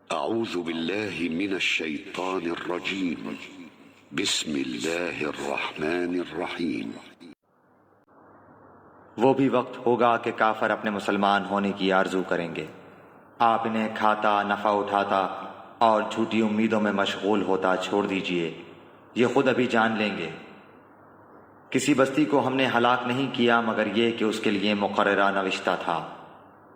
اعوذ باللہ من الشیطان الرجیم بسم اللہ الرحمن الرحیم۔ وہ بھی وقت ہوگا کہ کافر اپنے مسلمان ہونے کی آرزو کریں گے، آپ انہیں کھاتا، نفع اٹھاتا اور جھوٹی امیدوں میں مشغول ہوتا چھوڑ دیجئے، یہ خود ابھی جان لیں گے۔ کسی بستی کو ہم نے ہلاک نہیں کیا مگر یہ کہ اس کے لیے مقررہ نوشتہ تھا۔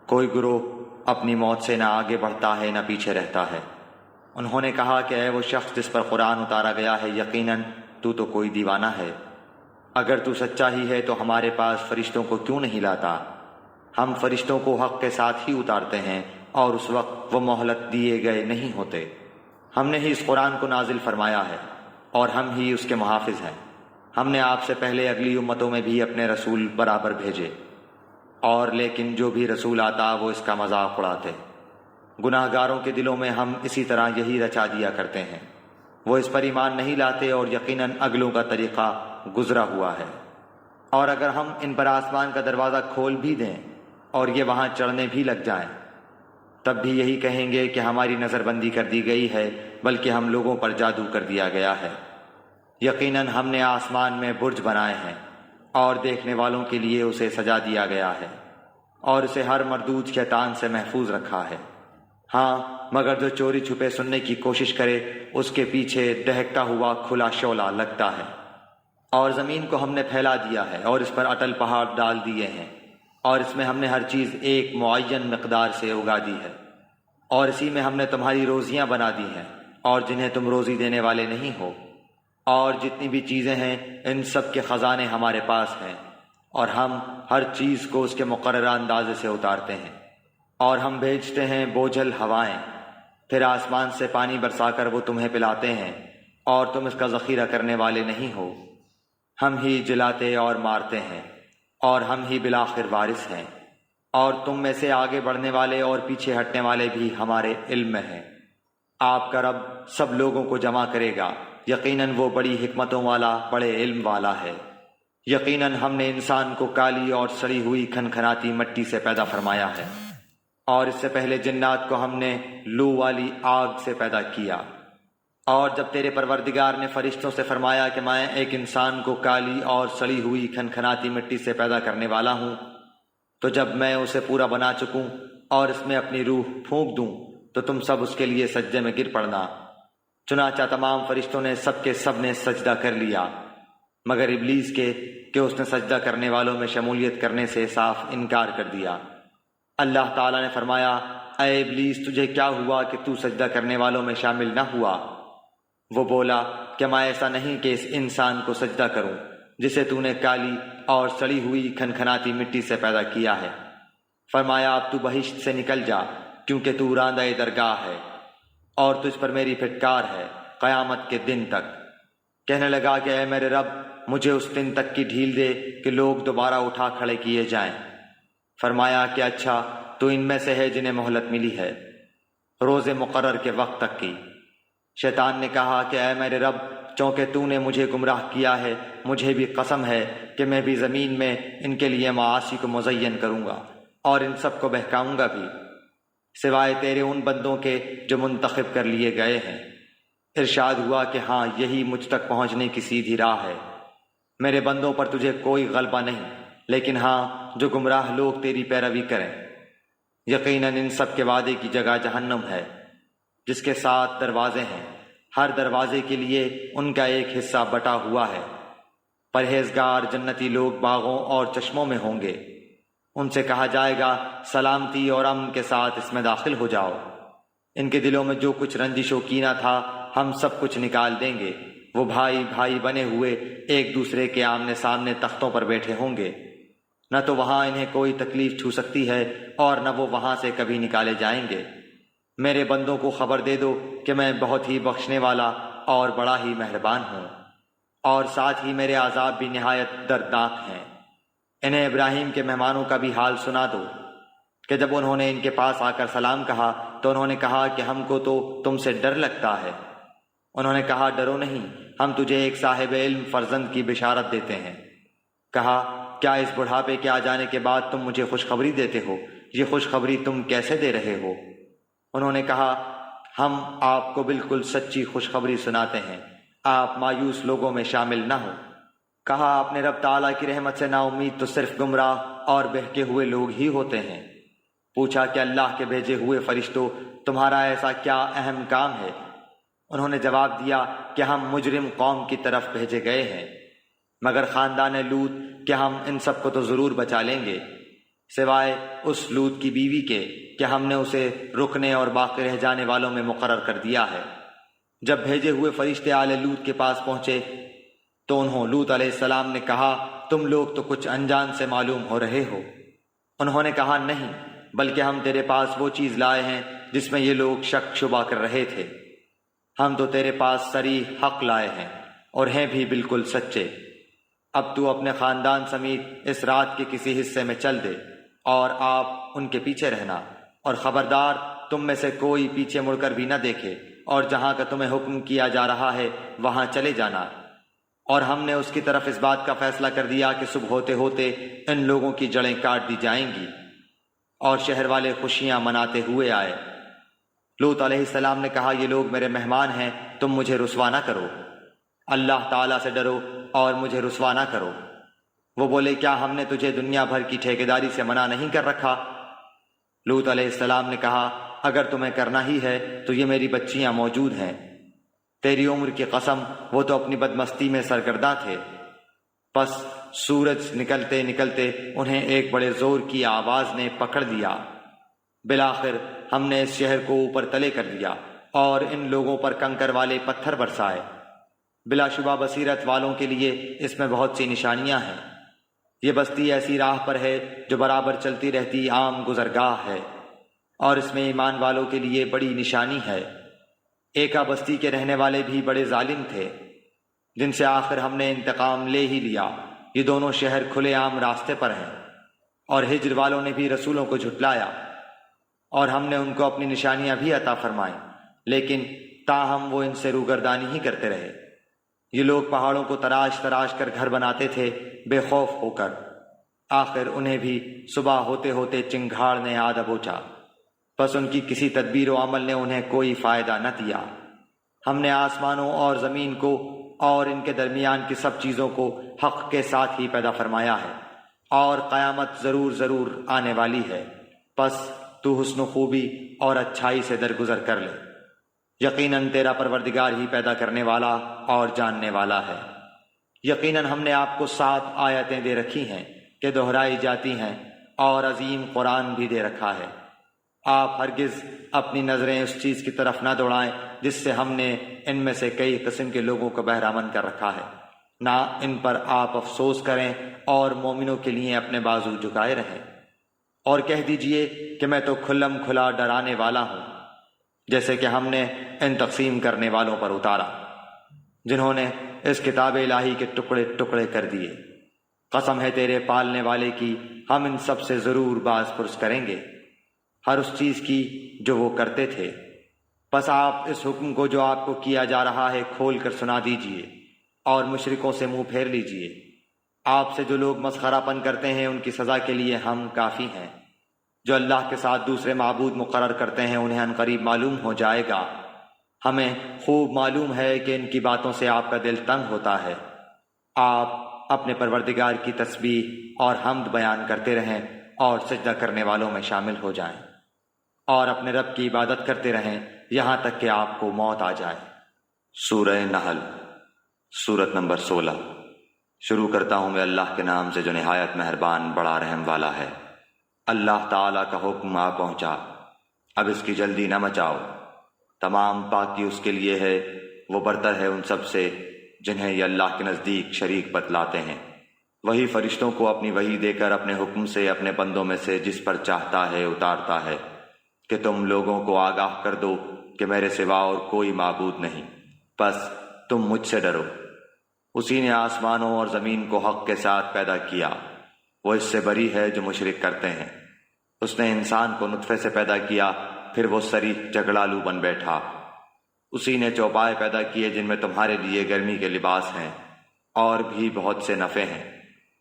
کوئی گروہ اپنی موت سے نہ آگے بڑھتا ہے نہ پیچھے رہتا ہے۔ انہوں نے کہا کہ اے وہ شخص جس پر قرآن اتارا گیا ہے، یقیناً تو کوئی دیوانہ ہے۔ اگر تو سچا ہی ہے تو ہمارے پاس فرشتوں کو کیوں نہیں لاتا؟ ہم فرشتوں کو حق کے ساتھ ہی اتارتے ہیں اور اس وقت وہ مہلت دیے گئے نہیں ہوتے۔ ہم نے ہی اس قرآن کو نازل فرمایا ہے اور ہم ہی اس کے محافظ ہیں۔ ہم نے آپ سے پہلے اگلی امتوں میں بھی اپنے رسول برابر بھیجے، اور لیکن جو بھی رسول آتا وہ اس کا مذاق اڑاتے۔ گناہ گاروں کے دلوں میں ہم اسی طرح یہی رچا دیا کرتے ہیں، وہ اس پر ایمان نہیں لاتے اور یقیناً اگلوں کا طریقہ گزرا ہوا ہے۔ اور اگر ہم ان پر آسمان کا دروازہ کھول بھی دیں اور یہ وہاں چڑھنے بھی لگ جائیں، تب بھی یہی کہیں گے کہ ہماری نظر بندی کر دی گئی ہے، بلکہ ہم لوگوں پر جادو کر دیا گیا ہے۔ یقیناً ہم نے آسمان میں برج بنائے ہیں اور دیکھنے والوں کے لیے اسے سجا دیا گیا ہے، اور اسے ہر مردود شیطان سے محفوظ رکھا ہے۔ ہاں، مگر جو چوری چھپے سننے کی کوشش کرے اس کے پیچھے دہکتا ہوا کھلا شعلہ لگتا ہے۔ اور زمین کو ہم نے پھیلا دیا ہے اور اس پر اٹل پہاڑ ڈال دیے ہیں، اور اس میں ہم نے ہر چیز ایک معین مقدار سے اگا دی ہے، اور اسی میں ہم نے تمہاری روزیاں بنا دی ہیں اور جنہیں تم روزی دینے والے نہیں ہو۔ اور جتنی بھی چیزیں ہیں ان سب کے خزانے ہمارے پاس ہیں، اور ہم ہر چیز کو اس کے مقررہ اندازے سے اتارتے ہیں۔ اور ہم بھیجتے ہیں بوجھل ہوائیں، پھر آسمان سے پانی برسا کر وہ تمہیں پلاتے ہیں، اور تم اس کا ذخیرہ کرنے والے نہیں ہو۔ ہم ہی جلاتے اور مارتے ہیں، اور ہم ہی بالآخر وارث ہیں، اور تم میں سے آگے بڑھنے والے اور پیچھے ہٹنے والے بھی ہمارے علم میں ہیں۔ آپ کا رب سب لوگوں کو جمع کرے گا، یقیناً وہ بڑی حکمتوں والا، بڑے علم والا ہے۔ یقیناً ہم نے انسان کو کالی اور سڑی ہوئی کھنکھناتی مٹی سے پیدا فرمایا ہے، اور اس سے پہلے جنات کو ہم نے لو والی آگ سے پیدا کیا۔ اور جب تیرے پروردگار نے فرشتوں سے فرمایا کہ میں ایک انسان کو کالی اور سڑی ہوئی کھنکھناتی مٹی سے پیدا کرنے والا ہوں، تو جب میں اسے پورا بنا چکوں اور اس میں اپنی روح پھونک دوں تو تم سب اس کے لیے سجدے میں گر پڑنا۔ چنانچہ تمام فرشتوں نے سب کے سب نے سجدہ کر لیا مگر ابلیس کے کہ اس نے سجدہ کرنے والوں میں شمولیت کرنے سے صاف انکار کر دیا۔ اللہ تعالیٰ نے فرمایا، اے ابلیس، تجھے کیا ہوا کہ تو سجدہ کرنے والوں میں شامل نہ ہوا؟ وہ بولا کہ میں ایسا نہیں کہ اس انسان کو سجدہ کروں جسے تو نے کالی اور سڑی ہوئی کھنکھناتی مٹی سے پیدا کیا ہے۔ فرمایا، اب تو بہشت سے نکل جا، کیونکہ تو راندہ درگاہ ہے، اور تجھ پر میری پھٹکار ہے قیامت کے دن تک۔ کہنے لگا کہ اے میرے رب، مجھے اس دن تک کی ڈھیل دے کہ لوگ دوبارہ اٹھا کھڑے کیے جائیں۔ فرمایا کہ اچھا، تو ان میں سے ہے جنہیں مہلت ملی ہے روز مقرر کے وقت تک کی۔ شیطان نے کہا کہ اے میرے رب، چونکہ تو نے مجھے گمراہ کیا ہے، مجھے بھی قسم ہے کہ میں بھی زمین میں ان کے لیے معاصی کو مزین کروں گا اور ان سب کو بہکاؤں گا بھی، سوائے تیرے ان بندوں کے جو منتخب کر لیے گئے ہیں۔ ارشاد ہوا کہ ہاں، یہی مجھ تک پہنچنے کی سیدھی راہ ہے، میرے بندوں پر تجھے کوئی غلبہ نہیں، لیکن ہاں جو گمراہ لوگ تیری پیروی کریں۔ یقیناً ان سب کے وعدے کی جگہ جہنم ہے، جس کے 7 دروازے ہیں، ہر دروازے کے لیے ان کا ایک حصہ بٹا ہوا ہے۔ پرہیزگار جنتی لوگ باغوں اور چشموں میں ہوں گے، ان سے کہا جائے گا سلامتی اور امن کے ساتھ اس میں داخل ہو جاؤ۔ ان کے دلوں میں جو کچھ رنجش و کینہ تھا ہم سب کچھ نکال دیں گے۔ وہ بھائی بھائی بنے ہوئے ایک دوسرے کے آمنے سامنے تختوں پر بیٹھے ہوں گے، نہ تو وہاں انہیں کوئی تکلیف چھو سکتی ہے اور نہ وہ وہاں سے کبھی نکالے جائیں گے۔ میرے بندوں کو خبر دے دو کہ میں بہت ہی بخشنے والا اور بڑا ہی مہربان ہوں، اور ساتھ ہی میرے عذاب بھی نہایت دردناک ہیں۔ انہیں ابراہیم کے مہمانوں کا بھی حال سنا دو کہ جب انہوں نے ان کے پاس آ کر سلام کہا تو انہوں نے کہا کہ ہم کو تو تم سے ڈر لگتا ہے۔ انہوں نے کہا، ڈرو نہیں، ہم تجھے ایک صاحب علم فرزند کی بشارت دیتے ہیں۔ کہا، کیا اس بڑھاپے کے آ جانے کے بعد تم مجھے خوشخبری دیتے ہو؟ یہ خوشخبری تم کیسے دے رہے ہو؟ انہوں نے کہا ہم آپ کو بالکل سچی خوشخبری سناتے ہیں، آپ مایوس لوگوں میں شامل نہ ہوں۔ کہا اپنے رب تعالیٰ کی رحمت سے نا امید تو صرف گمراہ اور بہکے ہوئے لوگ ہی ہوتے ہیں۔ پوچھا کہ اللہ کے بھیجے ہوئے فرشتوں، تمہارا ایسا کیا اہم کام ہے؟ انہوں نے جواب دیا کہ ہم مجرم قوم کی طرف بھیجے گئے ہیں، مگر خاندان لوط کہ ہم ان سب کو تو ضرور بچا لیں گے، سوائے اس لوط کی بیوی کے کہ ہم نے اسے رکنے اور باقی رہ جانے والوں میں مقرر کر دیا ہے۔ جب بھیجے ہوئے فرشتے آل لوط کے پاس پہنچے تو انہوں لوط علیہ السلام نے کہا، تم لوگ تو کچھ انجان سے معلوم ہو رہے ہو۔ انہوں نے کہا، نہیں، بلکہ ہم تیرے پاس وہ چیز لائے ہیں جس میں یہ لوگ شک شبہ کر رہے تھے۔ ہم تو تیرے پاس صریح حق لائے ہیں اور ہیں بھی بالکل سچے۔ اب تو اپنے خاندان سمیت اس رات کے کسی حصے میں چل دے اور آپ ان کے پیچھے رہنا، اور خبردار تم میں سے کوئی پیچھے مڑ کر بھی نہ دیکھے، اور جہاں کا تمہیں حکم کیا جا رہا ہے وہاں چلے جانا۔ اور ہم نے اس کی طرف اس بات کا فیصلہ کر دیا کہ صبح ہوتے ہوتے ان لوگوں کی جڑیں کاٹ دی جائیں گی، اور شہر والے خوشیاں مناتے ہوئے آئے۔ لوط علیہ السلام نے کہا، یہ لوگ میرے مہمان ہیں، تم مجھے رسوا نہ کرو، اللہ تعالیٰ سے ڈرو اور مجھے رسوا نہ کرو۔ وہ بولے، کیا ہم نے تجھے دنیا بھر کی ٹھیکیداری سے منع نہیں کر رکھا؟ لوط علیہ السلام نے کہا، اگر تمہیں کرنا ہی ہے تو یہ میری بچیاں موجود ہیں، تیری عمر کی قسم وہ تو اپنی بدمستی میں سرگرداں تھے۔ پس سورج نکلتے نکلتے انہیں ایک بڑے زور کی آواز نے پکڑ لیا۔ بالآخر ہم نے اس شہر کو اوپر تلے کر دیا اور ان لوگوں پر کنکر والے پتھر برسائے۔ بلا شبہ بصیرت والوں کے لیے اس میں بہت سی نشانیاں ہیں۔ یہ بستی ایسی راہ پر ہے جو برابر چلتی رہتی عام گزرگاہ ہے، اور اس میں ایمان والوں کے لیے بڑی نشانی ہے۔ ایکا بستی کے رہنے والے بھی بڑے ظالم تھے، جن سے آخر ہم نے انتقام لے ہی لیا۔ یہ دونوں شہر کھلے عام راستے پر ہیں، اور ہجر والوں نے بھی رسولوں کو جھٹلایا، اور ہم نے ان کو اپنی نشانیاں بھی عطا فرمائیں، لیکن تاہم وہ ان سے روگردانی ہی کرتے رہے۔ یہ لوگ پہاڑوں کو تراش تراش کر گھر بناتے تھے بے خوف ہو کر۔ آخر انہیں بھی صبح ہوتے ہوتے چنگھاڑ نے آ دبوچا، بس ان کی کسی تدبیر و عمل نے انہیں کوئی فائدہ نہ دیا۔ ہم نے آسمانوں اور زمین کو اور ان کے درمیان کی سب چیزوں کو حق کے ساتھ ہی پیدا فرمایا ہے، اور قیامت ضرور ضرور آنے والی ہے، پس تو حسن و خوبی اور اچھائی سے درگزر کر لے۔ یقیناً تیرا پروردگار ہی پیدا کرنے والا اور جاننے والا ہے۔ یقیناً ہم نے آپ کو 7 آیتیں دے رکھی ہیں کہ دہرائی جاتی ہیں، اور عظیم قرآن بھی دے رکھا ہے۔ آپ ہرگز اپنی نظریں اس چیز کی طرف نہ دوڑائیں جس سے ہم نے ان میں سے کئی قسم کے لوگوں کو بہرامند کر رکھا ہے، نہ ان پر آپ افسوس کریں اور مومنوں کے لیے اپنے بازو جھکائے رہیں۔ اور کہہ دیجئے کہ میں تو کھلم کھلا ڈرانے والا ہوں، جیسے کہ ہم نے ان تقسیم کرنے والوں پر اتارا جنہوں نے اس کتاب الہی کے ٹکڑے ٹکڑے کر دیے۔ قسم ہے تیرے پالنے والے کی، ہم ان سب سے ضرور باز پرس کریں گے، ہر اس چیز کی جو وہ کرتے تھے۔ پس آپ اس حکم کو جو آپ کو کیا جا رہا ہے کھول کر سنا دیجئے، اور مشرکوں سے منہ پھیر لیجئے۔ آپ سے جو لوگ مسخرہ پن کرتے ہیں ان کی سزا کے لیے ہم کافی ہیں۔ جو اللہ کے ساتھ دوسرے معبود مقرر کرتے ہیں انہیں عنقریب معلوم ہو جائے گا۔ ہمیں خوب معلوم ہے کہ ان کی باتوں سے آپ کا دل تنگ ہوتا ہے۔ آپ اپنے پروردگار کی تسبیح اور حمد بیان کرتے رہیں اور سجدہ کرنے والوں میں شامل ہو جائیں، اور اپنے رب کی عبادت کرتے رہیں یہاں تک کہ آپ کو موت آ جائے۔ سورہ نحل، سورت نمبر 16۔ شروع کرتا ہوں میں اللہ کے نام سے جو نہایت مہربان بڑا رحم والا ہے۔ اللہ تعالیٰ کا حکم آ پہنچا، اب اس کی جلدی نہ مچاؤ۔ تمام پاکی اس کے لیے ہے، وہ برتر ہے ان سب سے جنہیں یہ اللہ کے نزدیک شریک بتلاتے ہیں۔ وہی فرشتوں کو اپنی وحی دے کر اپنے حکم سے اپنے بندوں میں سے جس پر چاہتا ہے اتارتا ہے، کہ تم لوگوں کو آگاہ کر دو کہ میرے سوا اور کوئی معبود نہیں، بس تم مجھ سے ڈرو۔ اسی نے آسمانوں اور زمین کو حق کے ساتھ پیدا کیا، وہ اس سے بری ہے جو مشرک کرتے ہیں۔ اس نے انسان کو نطفے سے پیدا کیا، پھر وہ سری جگڑالو بن بیٹھا۔ اسی نے چوپائے پیدا کیے جن میں تمہارے لیے گرمی کے لباس ہیں، اور بھی بہت سے نفع ہیں،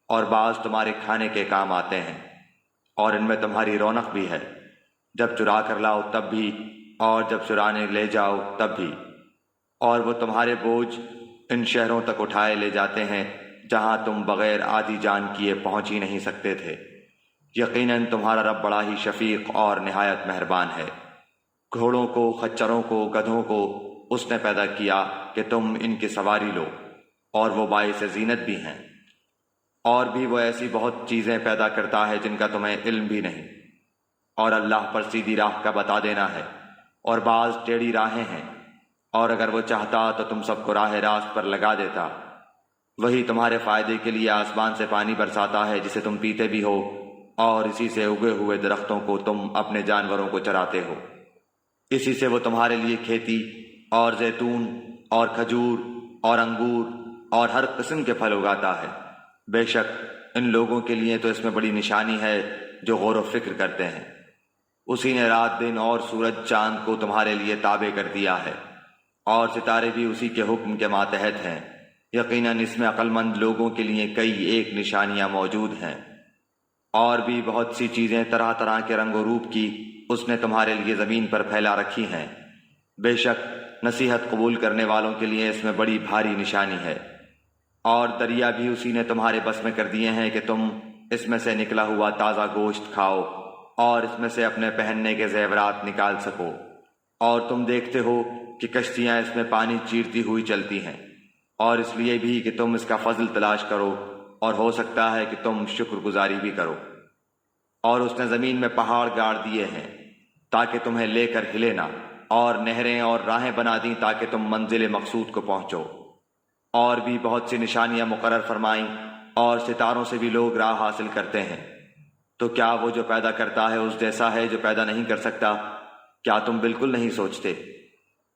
اور بعض تمہارے کھانے کے کام آتے ہیں، اور ان میں تمہاری رونق بھی ہے۔ جب چرا کر لاؤ تب بھی، اور جب چرانے لے جاؤ تب بھی، اور وہ تمہارے بوجھ ان شہروں تک اٹھائے لے جاتے ہیں جہاں تم بغیر آدھی جان کیے پہنچ ہی نہیں سکتے تھے۔ یقیناً تمہارا رب بڑا ہی شفیق اور نہایت مہربان ہے۔ گھوڑوں کو، خچروں کو، گدھوں کو اس نے پیدا کیا کہ تم ان کی سواری لو، اور وہ باعث زینت بھی ہیں۔ اور بھی وہ ایسی بہت چیزیں پیدا کرتا ہے جن کا تمہیں علم بھی نہیں، اور اللہ پر سیدھی راہ کا بتا دینا ہے، اور بعض ٹیڑھی راہیں ہیں، اور اگر وہ چاہتا تو تم سب کو راہ راست پر لگا دیتا۔ وہی تمہارے فائدے کے لیے آسمان سے پانی برساتا ہے جسے تم پیتے بھی ہو، اور اسی سے اگے ہوئے درختوں کو تم اپنے جانوروں کو چراتے ہو۔ اسی سے وہ تمہارے لیے کھیتی اور زیتون اور کھجور اور انگور اور ہر قسم کے پھل اگاتا ہے۔ بے شک ان لوگوں کے لیے تو اس میں بڑی نشانی ہے جو غور و فکر کرتے ہیں۔ اسی نے رات دن اور سورج چاند کو تمہارے لیے تابع کر دیا ہے، اور ستارے بھی اسی کے حکم کے ماتحت ہیں۔ یقیناً اس میں عقل مند لوگوں کے لیے کئی ایک نشانیاں موجود ہیں۔ اور بھی بہت سی چیزیں طرح طرح کے رنگ و روپ کی اس نے تمہارے لیے زمین پر پھیلا رکھی ہیں۔ بے شک نصیحت قبول کرنے والوں کے لیے اس میں بڑی بھاری نشانی ہے۔ اور دریا بھی اسی نے تمہارے بس میں کر دیے ہیں کہ تم اس میں سے نکلا ہوا تازہ گوشت کھاؤ، اور اس میں سے اپنے پہننے کے زیورات نکال سکو۔ اور تم دیکھتے ہو کہ کشتیاں اس میں پانی چیرتی ہوئی چلتی ہیں، اور اس لیے بھی کہ تم اس کا فضل تلاش کرو، اور ہو سکتا ہے کہ تم شکر گزاری بھی کرو۔ اور اس نے زمین میں پہاڑ گاڑ دیے ہیں تاکہ تمہیں لے کر ہلے نہ، اور نہریں اور راہیں بنا دیں تاکہ تم منزل مقصود کو پہنچو۔ اور بھی بہت سی نشانیاں مقرر فرمائیں، اور ستاروں سے بھی لوگ راہ حاصل کرتے ہیں۔ تو کیا وہ جو پیدا کرتا ہے اس جیسا ہے جو پیدا نہیں کر سکتا؟ کیا تم بالکل نہیں سوچتے؟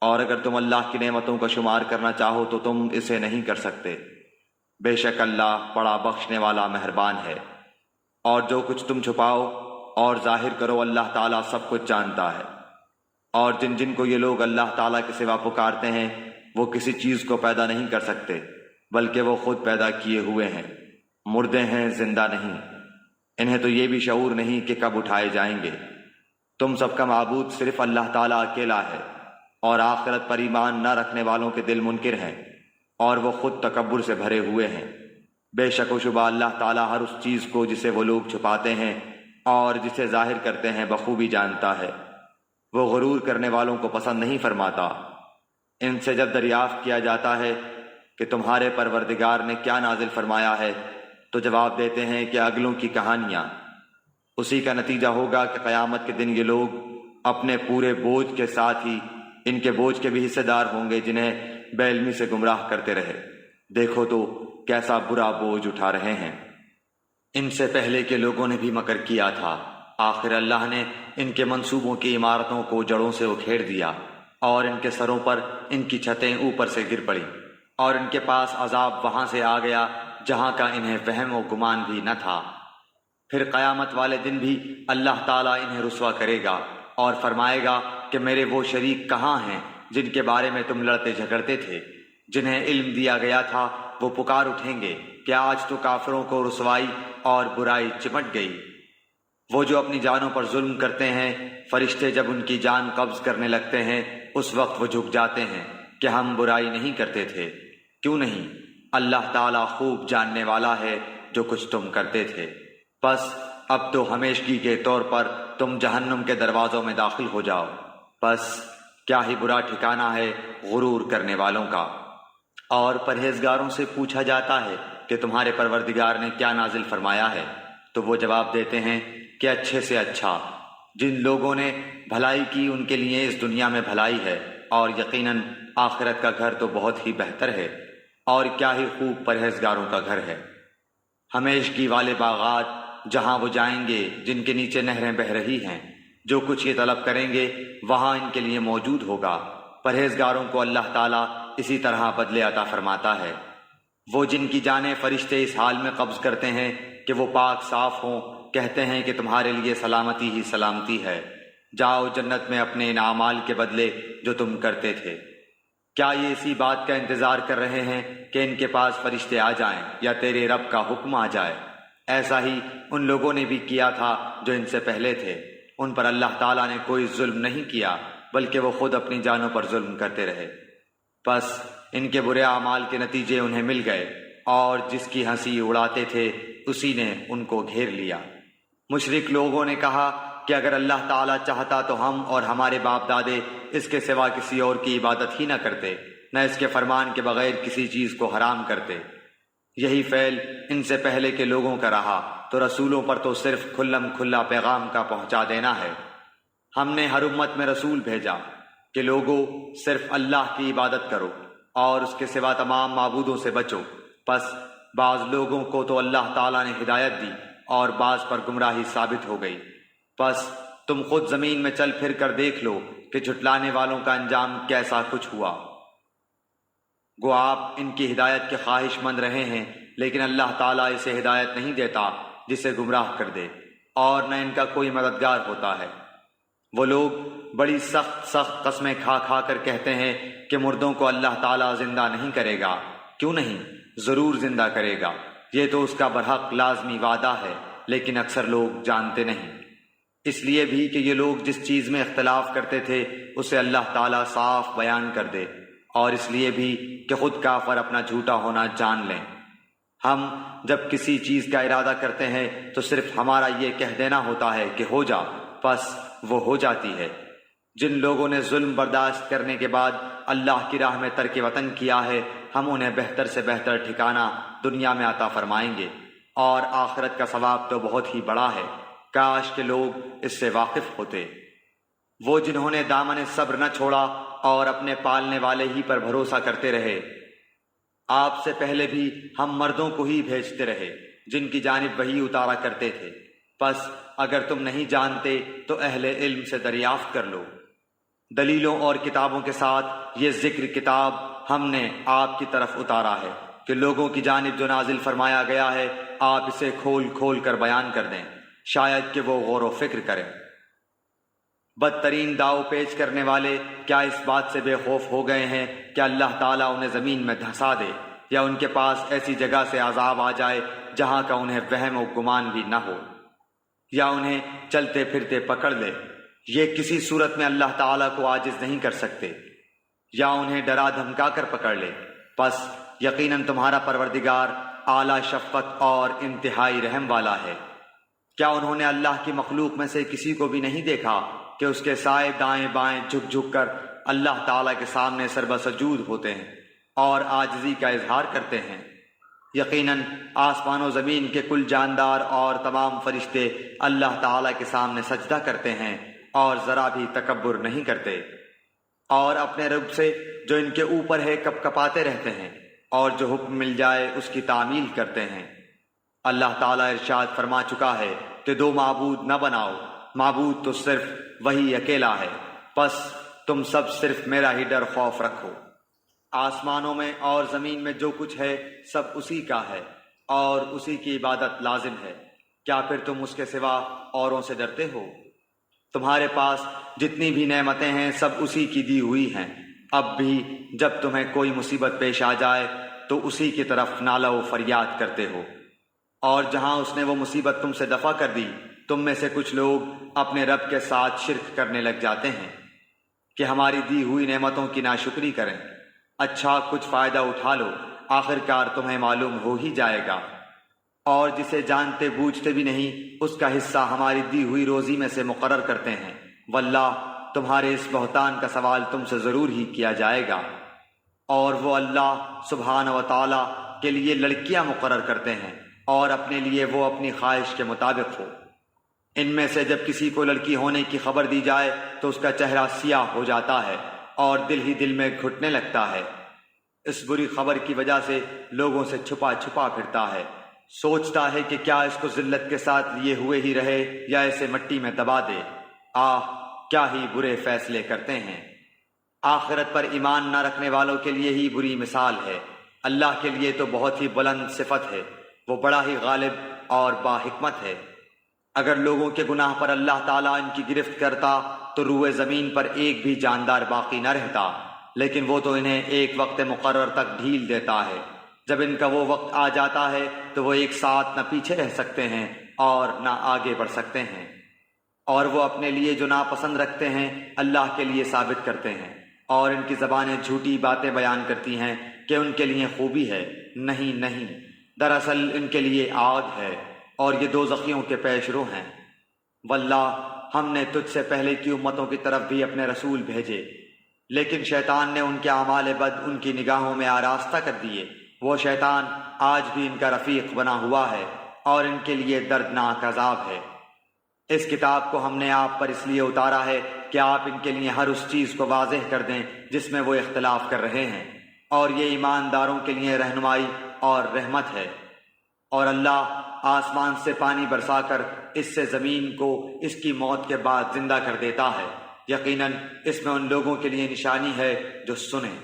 اور اگر تم اللہ کی نعمتوں کا شمار کرنا چاہو تو تم اسے نہیں کر سکتے۔ بے شک اللہ بڑا بخشنے والا مہربان ہے۔ اور جو کچھ تم چھپاؤ اور ظاہر کرو اللہ تعالیٰ سب کچھ جانتا ہے۔ اور جن جن کو یہ لوگ اللہ تعالیٰ کے سوا پکارتے ہیں وہ کسی چیز کو پیدا نہیں کر سکتے، بلکہ وہ خود پیدا کیے ہوئے ہیں، مردے ہیں، زندہ نہیں۔ انہیں تو یہ بھی شعور نہیں کہ کب اٹھائے جائیں گے۔ تم سب کا معبود صرف اللہ تعالیٰ اکیلا ہے، اور آخرت پر ایمان نہ رکھنے والوں کے دل منکر ہیں، اور وہ خود تکبر سے بھرے ہوئے ہیں۔ بے شک و شبہ اللہ تعالیٰ ہر اس چیز کو جسے وہ لوگ چھپاتے ہیں اور جسے ظاہر کرتے ہیں بخوبی جانتا ہے۔ وہ غرور کرنے والوں کو پسند نہیں فرماتا۔ ان سے جب دریافت کیا جاتا ہے کہ تمہارے پروردگار نے کیا نازل فرمایا ہے تو جواب دیتے ہیں کہ اگلوں کی کہانیاں۔ اسی کا نتیجہ ہوگا کہ قیامت کے دن یہ لوگ اپنے پورے بوجھ کے ساتھ ہی ان کے بوجھ کے بھی حصہ دار ہوں گے جنہیں بے علمی سے گمراہ کرتے رہے۔ دیکھو تو کیسا برا بوجھ اٹھا رہے ہیں۔ ان سے پہلے کے لوگوں نے بھی مکر کیا تھا، آخر اللہ نے ان کے منصوبوں کی عمارتوں کو جڑوں سے اکھیڑ دیا، اور ان کے سروں پر ان کی چھتیں اوپر سے گر پڑی، اور ان کے پاس عذاب وہاں سے آ گیا جہاں کا انہیں وہم و گمان بھی نہ تھا۔ پھر قیامت والے دن بھی اللہ تعالیٰ انہیں رسوا کرے گا اور فرمائے گا کہ میرے وہ شریک کہاں ہیں جن کے بارے میں تم لڑتے جھگڑتے تھے؟ جنہیں علم دیا گیا تھا وہ پکار اٹھیں گے کہ آج تو کافروں کو رسوائی اور برائی چمٹ گئی۔ وہ جو اپنی جانوں پر ظلم کرتے ہیں، فرشتے جب ان کی جان قبض کرنے لگتے ہیں اس وقت وہ جھک جاتے ہیں کہ ہم برائی نہیں کرتے تھے۔ کیوں نہیں؟ اللہ تعالیٰ خوب جاننے والا ہے جو کچھ تم کرتے تھے۔ بس اب تو ہمیشگی کے طور پر تم جہنم کے دروازوں میں داخل ہو جاؤ۔ بس کیا ہی برا ٹھکانہ ہے غرور کرنے والوں کا۔ اور پرہیزگاروں سے پوچھا جاتا ہے کہ تمہارے پروردگار نے کیا نازل فرمایا ہے، تو وہ جواب دیتے ہیں کہ اچھے سے اچھا۔ جن لوگوں نے بھلائی کی ان کے لیے اس دنیا میں بھلائی ہے، اور یقیناً آخرت کا گھر تو بہت ہی بہتر ہے، اور کیا ہی خوب پرہیزگاروں کا گھر ہے۔ ہمیشگی والے باغات جہاں وہ جائیں گے جن کے نیچے نہریں بہہ رہی ہیں، جو کچھ یہ طلب کریں گے وہاں ان کے لیے موجود ہوگا۔ پرہیزگاروں کو اللہ تعالیٰ اسی طرح بدلے عطا فرماتا ہے۔ وہ جن کی جانیں فرشتے اس حال میں قبض کرتے ہیں کہ وہ پاک صاف ہوں، کہتے ہیں کہ تمہارے لیے سلامتی ہی سلامتی ہے، جاؤ جنت میں اپنے ان اعمال کے بدلے جو تم کرتے تھے۔ کیا یہ اسی بات کا انتظار کر رہے ہیں کہ ان کے پاس فرشتے آ جائیں یا تیرے رب کا حکم آ جائے؟ ایسا ہی ان لوگوں نے بھی کیا تھا جو ان سے پہلے تھے، ان پر اللہ تعالیٰ نے کوئی ظلم نہیں کیا، بلکہ وہ خود اپنی جانوں پر ظلم کرتے رہے۔ پس ان کے برے اعمال کے نتیجے انہیں مل گئے، اور جس کی ہنسی اڑاتے تھے اسی نے ان کو گھیر لیا۔ مشرک لوگوں نے کہا کہ اگر اللہ تعالیٰ چاہتا تو ہم اور ہمارے باپ دادے اس کے سوا کسی اور کی عبادت ہی نہ کرتے، نہ اس کے فرمان کے بغیر کسی چیز کو حرام کرتے۔ یہی فعل ان سے پہلے کے لوگوں کا رہا، تو رسولوں پر تو صرف کھلم کھلا پیغام کا پہنچا دینا ہے۔ ہم نے ہر امت میں رسول بھیجا کہ لوگوں صرف اللہ کی عبادت کرو اور اس کے سوا تمام معبودوں سے بچو۔ پس بعض لوگوں کو تو اللہ تعالیٰ نے ہدایت دی اور بعض پر گمراہی ثابت ہو گئی۔ پس تم خود زمین میں چل پھر کر دیکھ لو کہ جھٹلانے والوں کا انجام کیسا کچھ ہوا۔ گو آپ ان کی ہدایت کے خواہش مند رہے ہیں، لیکن اللہ تعالیٰ اسے ہدایت نہیں دیتا جسے گمراہ کر دے، اور نہ ان کا کوئی مددگار ہوتا ہے۔ وہ لوگ بڑی سخت سخت قسمیں کھا کھا کر کہتے ہیں کہ مردوں کو اللہ تعالیٰ زندہ نہیں کرے گا۔ کیوں نہیں، ضرور زندہ کرے گا، یہ تو اس کا برحق لازمی وعدہ ہے، لیکن اکثر لوگ جانتے نہیں۔ اس لیے بھی کہ یہ لوگ جس چیز میں اختلاف کرتے تھے اسے اللہ تعالیٰ صاف بیان کر دے، اور اس لیے بھی کہ خود کافر اپنا جھوٹا ہونا جان لیں۔ ہم جب کسی چیز کا ارادہ کرتے ہیں تو صرف ہمارا یہ کہہ دینا ہوتا ہے کہ ہو جا، پس وہ ہو جاتی ہے۔ جن لوگوں نے ظلم برداشت کرنے کے بعد اللہ کی راہ میں ترک وطن کیا ہے، ہم انہیں بہتر سے بہتر ٹھکانہ دنیا میں عطا فرمائیں گے، اور آخرت کا ثواب تو بہت ہی بڑا ہے۔ کاش کہ لوگ اس سے واقف ہوتے۔ وہ جنہوں نے دامن صبر نہ چھوڑا اور اپنے پالنے والے ہی پر بھروسہ کرتے رہے۔ آپ سے پہلے بھی ہم مردوں کو ہی بھیجتے رہے جن کی جانب وحی اتارا کرتے تھے۔ پس اگر تم نہیں جانتے تو اہل علم سے دریافت کر لو۔ دلیلوں اور کتابوں کے ساتھ یہ ذکر کتاب ہم نے آپ کی طرف اتارا ہے کہ لوگوں کی جانب جو نازل فرمایا گیا ہے آپ اسے کھول کھول کر بیان کر دیں، شاید کہ وہ غور و فکر کریں۔ بدترین داؤ پیچ کرنے والے کیا اس بات سے بے خوف ہو گئے ہیں کہ اللہ تعالیٰ انہیں زمین میں دھسا دے، یا ان کے پاس ایسی جگہ سے عذاب آ جائے جہاں کا انہیں وہم و گمان بھی نہ ہو، یا انہیں چلتے پھرتے پکڑ لے۔ یہ کسی صورت میں اللہ تعالیٰ کو عاجز نہیں کر سکتے، یا انہیں ڈرا دھمکا کر پکڑ لے۔ پس یقیناً تمہارا پروردگار اعلیٰ شفقت اور انتہائی رحم والا ہے۔ کیا انہوں نے اللہ کی مخلوق میں سے کسی کو بھی نہیں دیکھا کہ اس کے سائے دائیں بائیں جھک جھک کر اللہ تعالیٰ کے سامنے سربسجود ہوتے ہیں اور عاجزی کا اظہار کرتے ہیں؟ یقیناً آسمان و زمین کے کل جاندار اور تمام فرشتے اللہ تعالیٰ کے سامنے سجدہ کرتے ہیں اور ذرا بھی تکبر نہیں کرتے، اور اپنے رب سے جو ان کے اوپر ہے کپ کپاتے رہتے ہیں، اور جو حکم مل جائے اس کی تعمیل کرتے ہیں۔ اللہ تعالیٰ ارشاد فرما چکا ہے کہ دو معبود نہ بناؤ، معبود تو صرف وہی اکیلا ہے، پس تم سب صرف میرا ہی ڈر خوف رکھو۔ آسمانوں میں اور زمین میں جو کچھ ہے سب اسی کا ہے، اور اسی کی عبادت لازم ہے۔ کیا پھر تم اس کے سوا اوروں سے ڈرتے ہو؟ تمہارے پاس جتنی بھی نعمتیں ہیں سب اسی کی دی ہوئی ہیں۔ اب بھی جب تمہیں کوئی مصیبت پیش آ جائے تو اسی کی طرف نالہ و فریاد کرتے ہو، اور جہاں اس نے وہ مصیبت تم سے دفع کر دی، تم میں سے کچھ لوگ اپنے رب کے ساتھ شرک کرنے لگ جاتے ہیں کہ ہماری دی ہوئی نعمتوں کی ناشکری کریں۔ اچھا کچھ فائدہ اٹھا لو، آخرکار تمہیں معلوم ہو ہی جائے گا، اور جسے جانتے بوجھتے بھی نہیں اس کا حصہ ہماری دی ہوئی روزی میں سے مقرر کرتے ہیں۔ واللہ تمہارے اس بہتان کا سوال تم سے ضرور ہی کیا جائے گا۔ اور وہ اللہ سبحانہ و تعالیٰ کے لیے لڑکیاں مقرر کرتے ہیں، اور اپنے لیے وہ اپنی خواہش کے مطابق ہو۔ ان میں سے جب کسی کو لڑکی ہونے کی خبر دی جائے تو اس کا چہرہ سیاہ ہو جاتا ہے اور دل ہی دل میں گھٹنے لگتا ہے۔ اس بری خبر کی وجہ سے لوگوں سے چھپا چھپا پھرتا ہے، سوچتا ہے کہ کیا اس کو ذلت کے ساتھ لیے ہوئے ہی رہے یا اسے مٹی میں دبا دے۔ کیا ہی برے فیصلے کرتے ہیں۔ آخرت پر ایمان نہ رکھنے والوں کے لیے ہی بری مثال ہے۔ اللہ کے لیے تو بہت ہی بلند صفت ہے، وہ بڑا ہی غالب اور با حکمت ہے۔ اگر لوگوں کے گناہ پر اللہ تعالیٰ ان کی گرفت کرتا تو روئے زمین پر ایک بھی جاندار باقی نہ رہتا، لیکن وہ تو انہیں ایک وقت مقرر تک ڈھیل دیتا ہے۔ جب ان کا وہ وقت آ جاتا ہے تو وہ ایک ساتھ نہ پیچھے رہ سکتے ہیں اور نہ آگے بڑھ سکتے ہیں۔ اور وہ اپنے لیے جو ناپسند رکھتے ہیں اللہ کے لیے ثابت کرتے ہیں، اور ان کی زبانیں جھوٹی باتیں بیان کرتی ہیں کہ ان کے لیے خوبی ہے۔ نہیں نہیں، دراصل ان کے لیے آگ ہے، اور یہ دوزخیوں کے پیشرو ہیں۔ واللہ ہم نے تجھ سے پہلے کی امتوں کی طرف بھی اپنے رسول بھیجے، لیکن شیطان نے ان کے اعمال بد ان کی نگاہوں میں آراستہ کر دیے۔ وہ شیطان آج بھی ان کا رفیق بنا ہوا ہے، اور ان کے لیے دردناک عذاب ہے۔ اس کتاب کو ہم نے آپ پر اس لیے اتارا ہے کہ آپ ان کے لیے ہر اس چیز کو واضح کر دیں جس میں وہ اختلاف کر رہے ہیں، اور یہ ایمانداروں کے لیے رہنمائی اور رحمت ہے۔ اور اللہ آسمان سے پانی برسا کر اس سے زمین کو اس کی موت کے بعد زندہ کر دیتا ہے۔ یقیناً اس میں ان لوگوں کے لیے نشانی ہے جو سنیں۔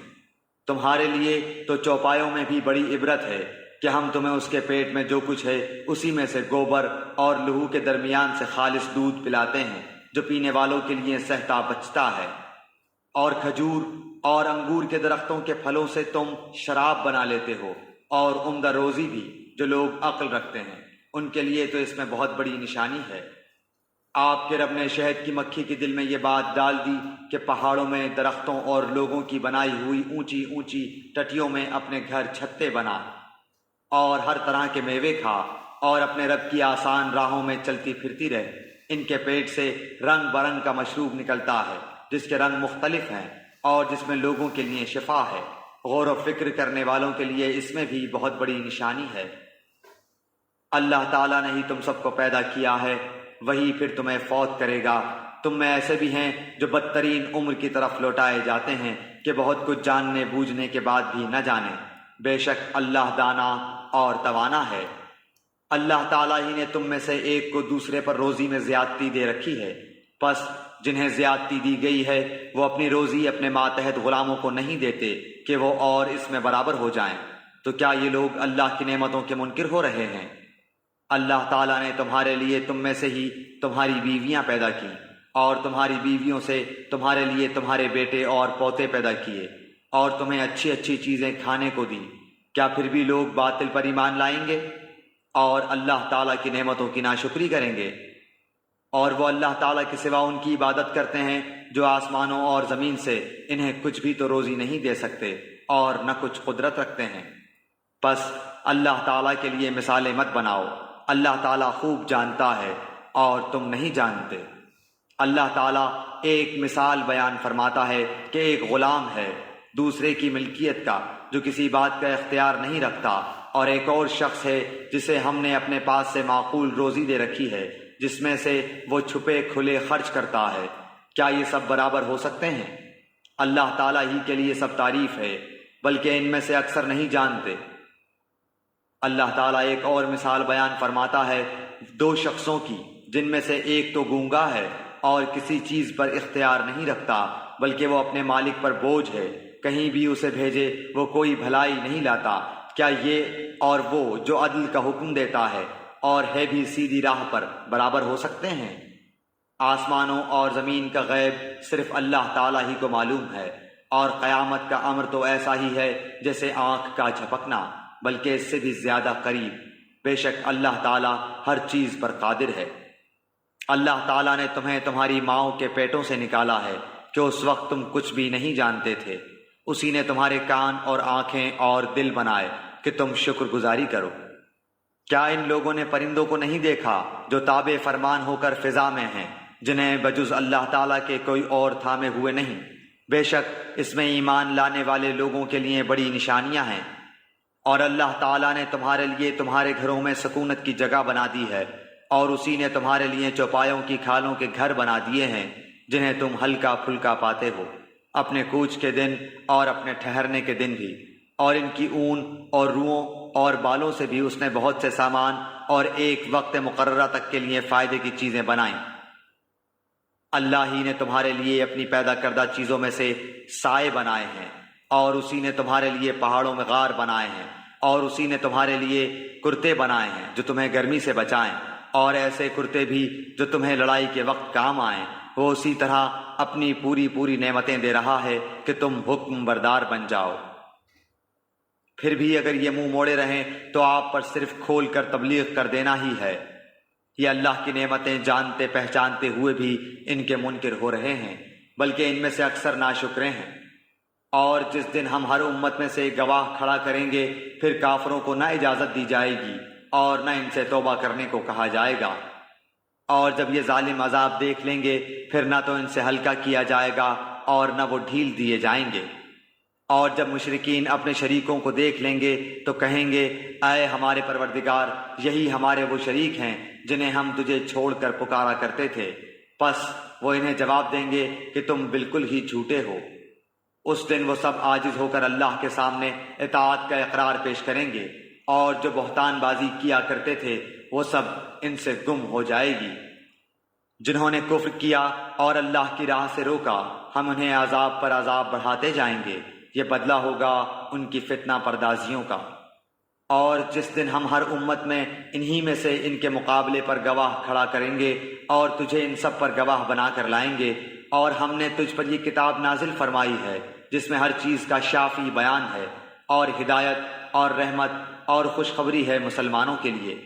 تمہارے لیے تو چوپایوں میں بھی بڑی عبرت ہے کہ ہم تمہیں اس کے پیٹ میں جو کچھ ہے اسی میں سے گوبر اور لہو کے درمیان سے خالص دودھ پلاتے ہیں جو پینے والوں کے لیے سہتا بچتا ہے، اور کھجور اور انگور کے درختوں کے پھلوں سے تم شراب بنا لیتے ہو، اور عمدہ روزی بھی جو لوگ عقل رکھتے ہیں ان کے لیے تو اس میں بہت بڑی نشانی ہے۔ آپ کے رب نے شہد کی مکھی کے دل میں یہ بات ڈال دی کہ پہاڑوں میں درختوں اور لوگوں کی بنائی ہوئی اونچی اونچی ٹٹیوں میں اپنے گھر چھتے بنا، اور ہر طرح کے میوے کھا، اور اپنے رب کی آسان راہوں میں چلتی پھرتی رہ۔ ان کے پیٹ سے رنگ برنگ کا مشروب نکلتا ہے جس کے رنگ مختلف ہیں، اور جس میں لوگوں کے لیے شفا ہے۔ غور و فکر کرنے والوں کے لیے اس میں بھی بہت بڑی نشانی ہے۔ اللہ تعالیٰ نے ہی تم سب کو پیدا کیا ہے، وہی پھر تمہیں فوت کرے گا۔ تم میں ایسے بھی ہیں جو بدترین عمر کی طرف لوٹائے جاتے ہیں کہ بہت کچھ جاننے بوجھنے کے بعد بھی نہ جانیں۔ بے شک اللہ دانا اور توانا ہے۔ اللہ تعالیٰ ہی نے تم میں سے ایک کو دوسرے پر روزی میں زیادتی دے رکھی ہے، پس جنہیں زیادتی دی گئی ہے وہ اپنی روزی اپنے ماتحت غلاموں کو نہیں دیتے کہ وہ اور اس میں برابر ہو جائیں۔ تو کیا یہ لوگ اللہ کی نعمتوں کے منکر ہو رہے ہیں؟ اللہ تعالیٰ نے تمہارے لیے تم میں سے ہی تمہاری بیویاں پیدا کی، اور تمہاری بیویوں سے تمہارے لیے تمہارے بیٹے اور پوتے پیدا کیے، اور تمہیں اچھی اچھی چیزیں کھانے کو دی۔ کیا پھر بھی لوگ باطل پر ایمان لائیں گے اور اللہ تعالیٰ کی نعمتوں کی ناشکری کریں گے؟ اور وہ اللہ تعالیٰ کے سوا ان کی عبادت کرتے ہیں جو آسمانوں اور زمین سے انہیں کچھ بھی تو روزی نہیں دے سکتے اور نہ کچھ قدرت رکھتے ہیں۔ پس اللہ تعالیٰ کے لیے مثالیں مت بناؤ، اللہ تعالیٰ خوب جانتا ہے اور تم نہیں جانتے۔ اللہ تعالیٰ ایک مثال بیان فرماتا ہے کہ ایک غلام ہے دوسرے کی ملکیت کا جو کسی بات کا اختیار نہیں رکھتا، اور ایک اور شخص ہے جسے ہم نے اپنے پاس سے معقول روزی دے رکھی ہے جس میں سے وہ چھپے کھلے خرچ کرتا ہے۔ کیا یہ سب برابر ہو سکتے ہیں؟ اللہ تعالیٰ ہی کے لیے سب تعریف ہے، بلکہ ان میں سے اکثر نہیں جانتے۔ اللہ تعالیٰ ایک اور مثال بیان فرماتا ہے دو شخصوں کی، جن میں سے ایک تو گونگا ہے اور کسی چیز پر اختیار نہیں رکھتا بلکہ وہ اپنے مالک پر بوجھ ہے، کہیں بھی اسے بھیجے وہ کوئی بھلائی نہیں لاتا۔ کیا یہ اور وہ جو عدل کا حکم دیتا ہے اور ہے بھی سیدھی راہ پر برابر ہو سکتے ہیں؟ آسمانوں اور زمین کا غیب صرف اللہ تعالیٰ ہی کو معلوم ہے، اور قیامت کا امر تو ایسا ہی ہے جیسے آنکھ کا جھپکنا، بلکہ اس سے بھی زیادہ قریب۔ بے شک اللہ تعالیٰ ہر چیز پر قادر ہے۔ اللہ تعالیٰ نے تمہیں تمہاری ماؤں کے پیٹوں سے نکالا ہے کہ اس وقت تم کچھ بھی نہیں جانتے تھے۔ اسی نے تمہارے کان اور آنکھیں اور دل بنائے کہ تم شکر گزاری کرو۔ کیا ان لوگوں نے پرندوں کو نہیں دیکھا جو تابع فرمان ہو کر فضا میں ہیں، جنہیں بجز اللہ تعالیٰ کے کوئی اور تھامے ہوئے نہیں؟ بے شک اس میں ایمان لانے والے لوگوں کے لیے بڑی نشانیاں ہیں۔ اور اللہ تعالیٰ نے تمہارے لیے تمہارے گھروں میں سکونت کی جگہ بنا دی ہے، اور اسی نے تمہارے لیے چوپایوں کی کھالوں کے گھر بنا دیے ہیں جنہیں تم ہلکا پھلکا پاتے ہو، اپنے کوچ کے دن اور اپنے ٹھہرنے کے دن بھی۔ اور ان کی اون اور روؤں اور بالوں سے بھی اس نے بہت سے سامان اور ایک وقت مقررہ تک کے لیے فائدے کی چیزیں بنائیں۔ اللہ ہی نے تمہارے لیے اپنی پیدا کردہ چیزوں میں سے سائے بنائے ہیں، اور اسی نے تمہارے لیے پہاڑوں میں غار بنائے ہیں، اور اسی نے تمہارے لیے کرتے بنائے ہیں جو تمہیں گرمی سے بچائیں، اور ایسے کرتے بھی جو تمہیں لڑائی کے وقت کام آئیں۔ وہ اسی طرح اپنی پوری نعمتیں دے رہا ہے کہ تم حکم بردار بن جاؤ۔ پھر بھی اگر یہ منہ موڑے رہیں تو آپ پر صرف کھول کر تبلیغ کر دینا ہی ہے۔ یہ اللہ کی نعمتیں جانتے پہچانتے ہوئے بھی ان کے منکر ہو رہے ہیں، بلکہ ان میں سے اکثر ناشکرے ہیں۔ اور جس دن ہم ہر امت میں سے ایک گواہ کھڑا کریں گے، پھر کافروں کو نہ اجازت دی جائے گی اور نہ ان سے توبہ کرنے کو کہا جائے گا۔ اور جب یہ ظالم عذاب دیکھ لیں گے، پھر نہ تو ان سے ہلکا کیا جائے گا اور نہ وہ ڈھیل دیے جائیں گے۔ اور جب مشرکین اپنے شریکوں کو دیکھ لیں گے تو کہیں گے، اے ہمارے پروردگار، یہی ہمارے وہ شریک ہیں جنہیں ہم تجھے چھوڑ کر پکارا کرتے تھے۔ پس وہ انہیں جواب دیں گے کہ تم بالکل ہی جھوٹے ہو۔ اس دن وہ سب عاجز ہو کر اللہ کے سامنے اطاعت کا اقرار پیش کریں گے، اور جو بہتان بازی کیا کرتے تھے وہ سب ان سے گم ہو جائے گی۔ جنہوں نے کفر کیا اور اللہ کی راہ سے روکا، ہم انہیں عذاب پر عذاب بڑھاتے جائیں گے، یہ بدلہ ہوگا ان کی فتنہ پردازیوں کا۔ اور جس دن ہم ہر امت میں انہی میں سے ان کے مقابلے پر گواہ کھڑا کریں گے اور تجھے ان سب پر گواہ بنا کر لائیں گے، اور ہم نے تجھ پر یہ کتاب نازل فرمائی ہے جس میں ہر چیز کا شافی بیان ہے، اور ہدایت اور رحمت اور خوشخبری ہے مسلمانوں کے لیے۔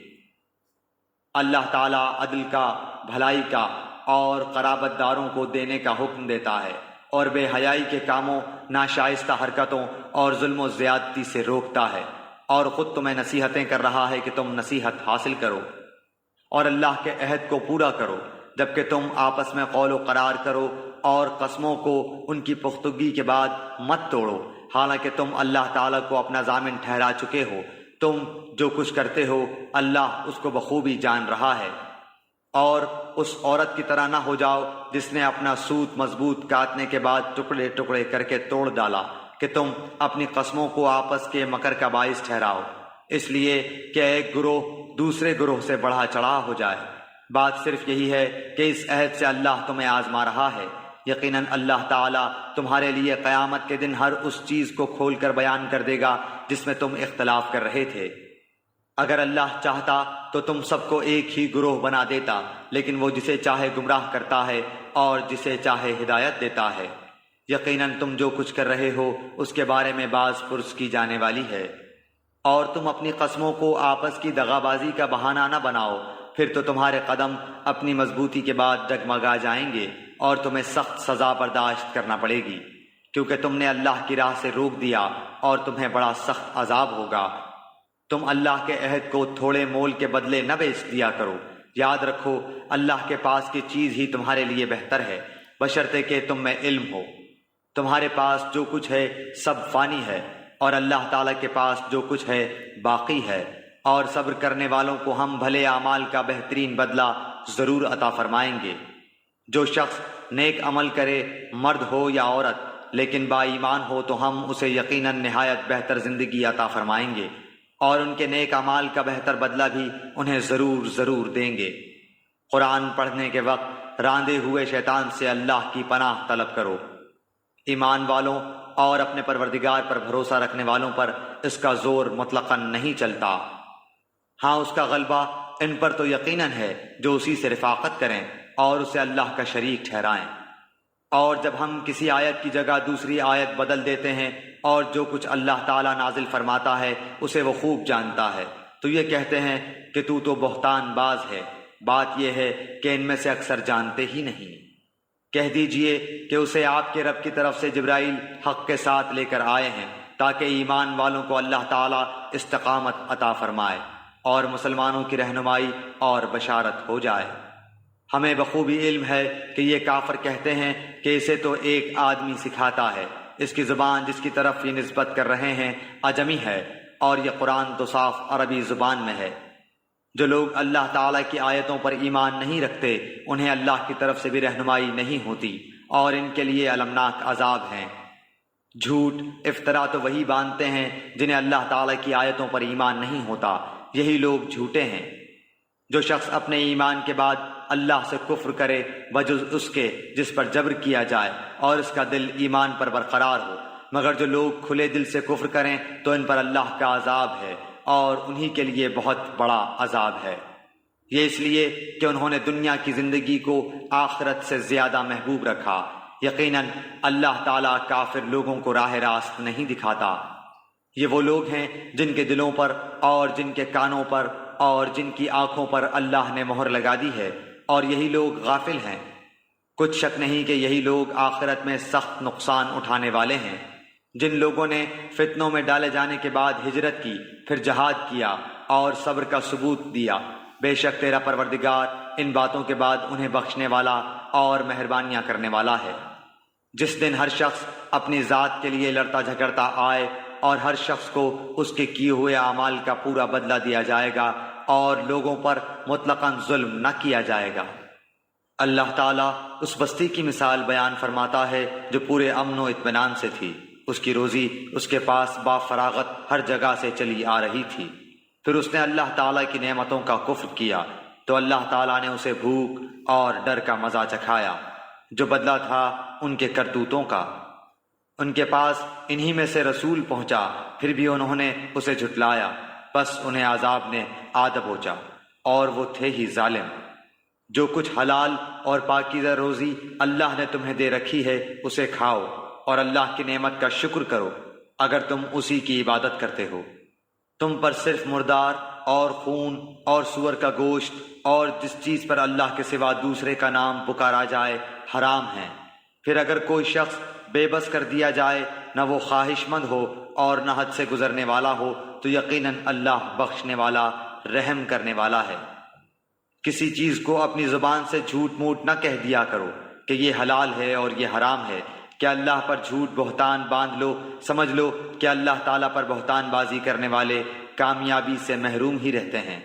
اللہ تعالیٰ عدل کا، بھلائی کا اور قرابت داروں کو دینے کا حکم دیتا ہے، اور بے حیائی کے کاموں، ناشائستہ حرکتوں اور ظلم و زیادتی سے روکتا ہے، اور خود تمہیں نصیحتیں کر رہا ہے کہ تم نصیحت حاصل کرو اور اللہ کے عہد کو پورا کرو، جبکہ تم آپس میں قول و قرار کرو اور قسموں کو ان کی پختگی کے بعد مت توڑو، حالانکہ تم اللہ تعالیٰ کو اپنا ضامن ٹھہرا چکے ہو۔ تم جو کچھ کرتے ہو اللہ اس کو بخوبی جان رہا ہے۔ اور اس عورت کی طرح نہ ہو جاؤ جس نے اپنا سوت مضبوط کاٹنے کے بعد ٹکڑے ٹکڑے کر کے توڑ ڈالا، کہ تم اپنی قسموں کو آپس کے مکر کا باعث ٹھہراؤ، اس لیے کہ ایک گروہ دوسرے گروہ سے بڑھا چڑھا ہو جائے۔ بات صرف یہی ہے کہ اس عہد سے اللہ تمہیں آزما رہا ہے۔ یقیناً اللہ تعالیٰ تمہارے لیے قیامت کے دن ہر اس چیز کو کھول کر بیان کر دے گا جس میں تم اختلاف کر رہے تھے۔ اگر اللہ چاہتا تو تم سب کو ایک ہی گروہ بنا دیتا، لیکن وہ جسے چاہے گمراہ کرتا ہے اور جسے چاہے ہدایت دیتا ہے۔ یقیناً تم جو کچھ کر رہے ہو اس کے بارے میں باز پرس کی جانے والی ہے۔ اور تم اپنی قسموں کو آپس کی دغابازی کا بہانہ نہ بناؤ، پھر تو تمہارے قدم اپنی مضبوطی کے بعد ڈگمگا جائیں گے اور تمہیں سخت سزا برداشت کرنا پڑے گی، کیونکہ تم نے اللہ کی راہ سے روک دیا اور تمہیں بڑا سخت عذاب ہوگا۔ تم اللہ کے عہد کو تھوڑے مول کے بدلے نہ بیچ دیا کرو۔ یاد رکھو اللہ کے پاس کی چیز ہی تمہارے لیے بہتر ہے، بشرطے کہ تم میں علم ہو۔ تمہارے پاس جو کچھ ہے سب فانی ہے، اور اللہ تعالیٰ کے پاس جو کچھ ہے باقی ہے، اور صبر کرنے والوں کو ہم بھلے اعمال کا بہترین بدلہ ضرور عطا فرمائیں گے۔ جو شخص نیک عمل کرے، مرد ہو یا عورت، لیکن با ایمان ہو تو ہم اسے یقیناً نہایت بہتر زندگی عطا فرمائیں گے، اور ان کے نیک اعمال کا بہتر بدلہ بھی انہیں ضرور ضرور دیں گے۔ قرآن پڑھنے کے وقت راندے ہوئے شیطان سے اللہ کی پناہ طلب کرو۔ ایمان والوں اور اپنے پروردگار پر بھروسہ رکھنے والوں پر اس کا زور مطلقاً نہیں چلتا۔ ہاں اس کا غلبہ ان پر تو یقیناً ہے جو اسی سے رفاقت کریں اور اسے اللہ کا شریک ٹھہرائیں۔ اور جب ہم کسی آیت کی جگہ دوسری آیت بدل دیتے ہیں اور جو کچھ اللہ تعالیٰ نازل فرماتا ہے اسے وہ خوب جانتا ہے، تو یہ کہتے ہیں کہ تو بہتان باز ہے۔ بات یہ ہے کہ ان میں سے اکثر جانتے ہی نہیں۔ کہہ دیجئے کہ اسے آپ کے رب کی طرف سے جبرائیل حق کے ساتھ لے کر آئے ہیں، تاکہ ایمان والوں کو اللہ تعالیٰ استقامت عطا فرمائے اور مسلمانوں کی رہنمائی اور بشارت ہو جائے۔ ہمیں بخوبی علم ہے کہ یہ کافر کہتے ہیں کہ اسے تو ایک آدمی سکھاتا ہے، اس کی زبان جس کی طرف یہ نسبت کر رہے ہیں اجمی ہے، اور یہ قرآن تو صاف عربی زبان میں ہے۔ جو لوگ اللہ تعالیٰ کی آیتوں پر ایمان نہیں رکھتے انہیں اللہ کی طرف سے بھی رہنمائی نہیں ہوتی، اور ان کے لیے المناک عذاب ہیں۔ جھوٹ افطرا تو وہی باندھتے ہیں جنہیں اللہ تعالیٰ کی آیتوں پر ایمان نہیں ہوتا، یہی لوگ جھوٹے ہیں۔ جو شخص اپنے ایمان کے بعد اللہ سے کفر کرے بجز اس کے جس پر جبر کیا جائے اور اس کا دل ایمان پر برقرار ہو، مگر جو لوگ کھلے دل سے کفر کریں تو ان پر اللہ کا عذاب ہے، اور انہی کے لیے بہت بڑا عذاب ہے۔ یہ اس لیے کہ انہوں نے دنیا کی زندگی کو آخرت سے زیادہ محبوب رکھا۔ یقیناً اللہ تعالیٰ کافر لوگوں کو راہ راست نہیں دکھاتا۔ یہ وہ لوگ ہیں جن کے دلوں پر اور جن کے کانوں پر اور جن کی آنکھوں پر اللہ نے مہر لگا دی ہے، اور یہی لوگ غافل ہیں۔ کچھ شک نہیں کہ یہی لوگ آخرت میں سخت نقصان اٹھانے والے ہیں۔ جن لوگوں نے فتنوں میں ڈالے جانے کے بعد ہجرت کی، پھر جہاد کیا اور صبر کا ثبوت دیا، بے شک تیرا پروردگار ان باتوں کے بعد انہیں بخشنے والا اور مہربانیاں کرنے والا ہے۔ جس دن ہر شخص اپنی ذات کے لیے لڑتا جھگڑتا آئے اور ہر شخص کو اس کے کیے ہوئے اعمال کا پورا بدلہ دیا جائے گا اور لوگوں پر مطلقاً ظلم نہ کیا جائے گا۔ اللہ تعالیٰ اس بستی کی مثال بیان فرماتا ہے جو پورے امن و اطمینان سے تھی، اس کی روزی اس کے پاس با فراغت ہر جگہ سے چلی آ رہی تھی، پھر اس نے اللہ تعالیٰ کی نعمتوں کا کفر کیا تو اللہ تعالیٰ نے اسے بھوک اور ڈر کا مزہ چکھایا، جو بدلہ تھا ان کے کرتوتوں کا۔ ان کے پاس انہی میں سے رسول پہنچا، پھر بھی انہوں نے اسے جھٹلایا، بس انہیں عذاب نے آ دبوچا اور وہ تھے ہی ظالم۔ جو کچھ حلال اور پاکیزہ روزی اللہ نے تمہیں دے رکھی ہے اسے کھاؤ اور اللہ کی نعمت کا شکر کرو اگر تم اسی کی عبادت کرتے ہو۔ تم پر صرف مردار اور خون اور سور کا گوشت اور جس چیز پر اللہ کے سوا دوسرے کا نام پکارا جائے حرام ہیں۔ پھر اگر کوئی شخص بے بس کر دیا جائے، نہ وہ خواہش مند ہو اور نہ حد سے گزرنے والا ہو، تو یقیناً اللہ بخشنے والا رحم کرنے والا ہے۔ کسی چیز کو اپنی زبان سے جھوٹ موٹ نہ کہہ دیا کرو کہ یہ حلال ہے اور یہ حرام ہے، کہ اللہ پر جھوٹ بہتان باندھ لو۔ سمجھ لو کہ اللہ تعالیٰ پر بہتان بازی کرنے والے کامیابی سے محروم ہی رہتے ہیں۔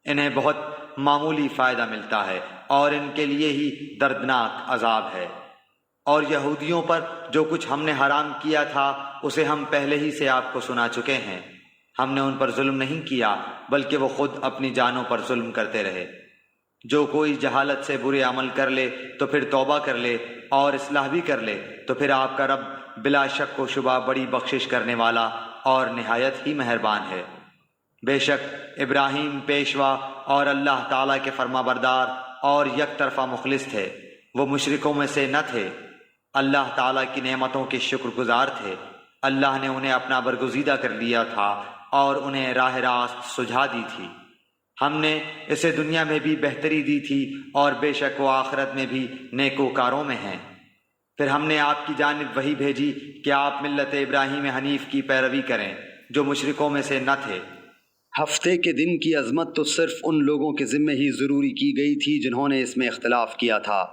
انہیں بہت معمولی فائدہ ملتا ہے اور ان کے لیے ہی دردناک عذاب ہے۔ اور یہودیوں پر جو کچھ ہم نے حرام کیا تھا اسے ہم پہلے ہی سے آپ کو سنا چکے ہیں۔ ہم نے ان پر ظلم نہیں کیا بلکہ وہ خود اپنی جانوں پر ظلم کرتے رہے۔ جو کوئی جہالت سے برے عمل کر لے تو پھر توبہ کر لے اور اصلاح بھی کر لے تو پھر آپ کا رب بلا شک و شبہ بڑی بخشش کرنے والا اور نہایت ہی مہربان ہے۔ بے شک ابراہیم پیشوا اور اللہ تعالیٰ کے فرما بردار اور یک طرفہ مخلص تھے، وہ مشرکوں میں سے نہ تھے، اللہ تعالیٰ کی نعمتوں کے شکر گزار تھے۔ اللہ نے انہیں اپنا برگزیدہ کر لیا تھا اور انہیں راہ راست سجھا دی تھی۔ ہم نے اسے دنیا میں بھی بہتری دی تھی اور بے شک وہ آخرت میں بھی نیکوکاروں میں ہیں۔ پھر ہم نے آپ کی جانب وحی بھیجی کہ آپ ملت ابراہیم حنیف کی پیروی کریں جو مشرکوں میں سے نہ تھے۔ ہفتے کے دن کی عظمت تو صرف ان لوگوں کے ذمہ ہی ضروری کی گئی تھی جنہوں نے اس میں اختلاف کیا تھا۔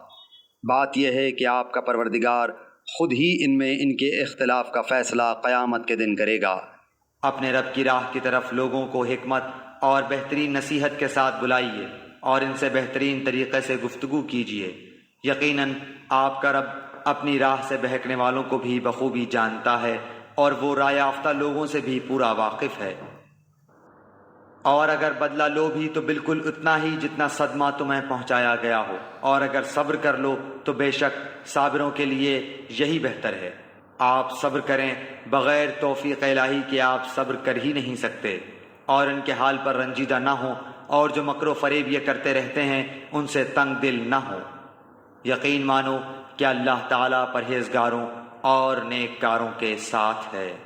بات یہ ہے کہ آپ کا پروردگار خود ہی ان میں ان کے اختلاف کا فیصلہ قیامت کے دن کرے گا۔ اپنے رب کی راہ کی طرف لوگوں کو حکمت اور بہترین نصیحت کے ساتھ بلائیے اور ان سے بہترین طریقے سے گفتگو کیجیے۔ یقیناً آپ کا رب اپنی راہ سے بہکنے والوں کو بھی بخوبی جانتا ہے اور وہ رائے یافتہ لوگوں سے بھی پورا واقف ہے۔ اور اگر بدلہ لو بھی تو بالکل اتنا ہی جتنا صدمہ تمہیں پہنچایا گیا ہو، اور اگر صبر کر لو تو بے شک صابروں کے لیے یہی بہتر ہے۔ آپ صبر کریں بغیر توفیق الہی کے آپ صبر کر ہی نہیں سکتے، اور ان کے حال پر رنجیدہ نہ ہوں، اور جو مکر و فریب یہ کرتے رہتے ہیں ان سے تنگ دل نہ ہوں۔ یقین مانو کہ اللہ تعالیٰ پرہیزگاروں اور نیک کاروں کے ساتھ ہے۔